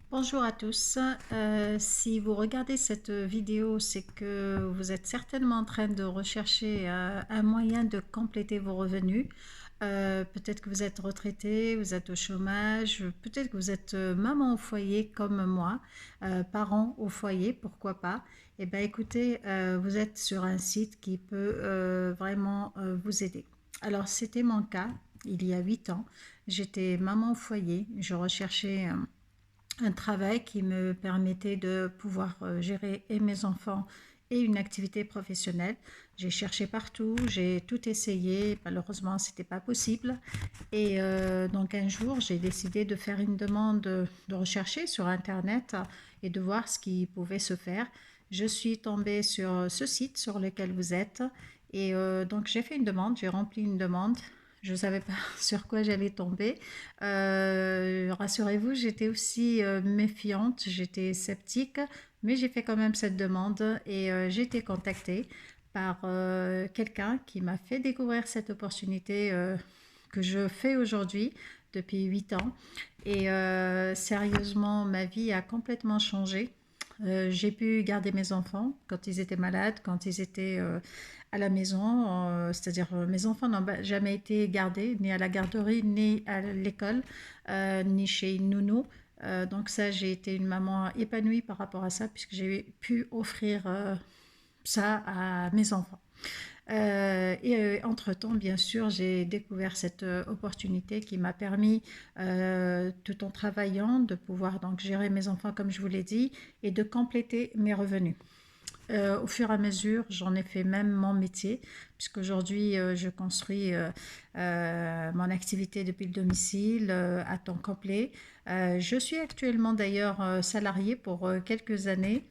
Bonjour à tous. Si vous regardez cette vidéo, c'est que vous êtes certainement en train de rechercher un moyen de compléter vos revenus. Peut-être que vous êtes retraité, vous êtes au chômage, peut-être que vous êtes maman au foyer comme moi, parent au foyer, pourquoi pas. Eh bien écoutez, vous êtes sur un site qui peut vraiment vous aider. Alors c'était mon cas il y a 8 ans. J'étais maman au foyer, je recherchais un travail qui me permettait de pouvoir gérer et mes enfants et une activité professionnelle. J'ai cherché partout, j'ai tout essayé, malheureusement c'était pas possible. Et donc un jour j'ai décidé de faire une demande, de rechercher sur internet et de voir ce qui pouvait se faire. Je suis tombée sur ce site sur lequel vous êtes et donc j'ai fait une demande, j'ai rempli une demande. Je ne savais pas sur quoi j'allais tomber. Rassurez-vous, j'étais aussi méfiante, j'étais sceptique, mais j'ai fait quand même cette demande et j'ai été contactée par quelqu'un qui m'a fait découvrir cette opportunité que je fais aujourd'hui depuis 8 ans. Et sérieusement, ma vie a complètement changé. J'ai pu garder mes enfants quand ils étaient malades, quand ils étaient à la maison, c'est-à-dire mes enfants n'ont jamais été gardés, ni à la garderie, ni à l'école, ni chez une nounou. Donc ça, j'ai été une maman épanouie par rapport à ça, puisque j'ai pu offrir ça à mes enfants. Entre-temps, bien sûr, j'ai découvert cette opportunité qui m'a permis, tout en travaillant, de pouvoir donc gérer mes enfants comme je vous l'ai dit et de compléter mes revenus. Au fur et à mesure, j'en ai fait même mon métier, puisqu'aujourd'hui, je construis mon activité depuis le domicile à temps complet. Je suis actuellement d'ailleurs salariée pour quelques années.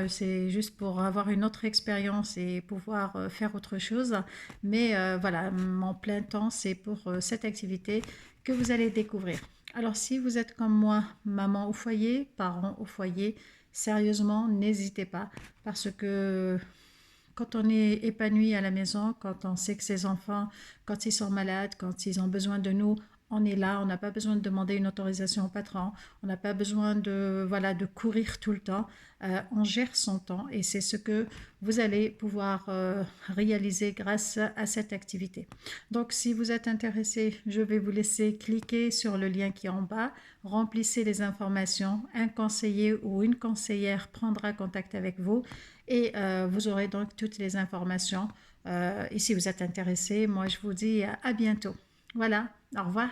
C'est juste pour avoir une autre expérience et pouvoir faire autre chose. Mais voilà, mon plein temps, c'est pour cette activité que vous allez découvrir. Alors si vous êtes comme moi, maman au foyer, parent au foyer, sérieusement, n'hésitez pas parce que quand on est épanoui à la maison, quand on sait que ses enfants, quand ils sont malades, quand ils ont besoin de nous, on est là, on n'a pas besoin de demander une autorisation au patron, on n'a pas besoin de, voilà, de courir tout le temps. On gère son temps et c'est ce que vous allez pouvoir réaliser grâce à cette activité. Donc si vous êtes intéressé, je vais vous laisser cliquer sur le lien qui est en bas, remplissez les informations, un conseiller ou une conseillère prendra contact avec vous et vous aurez donc toutes les informations. Et si vous êtes intéressé, moi je vous dis à bientôt. Voilà, au revoir.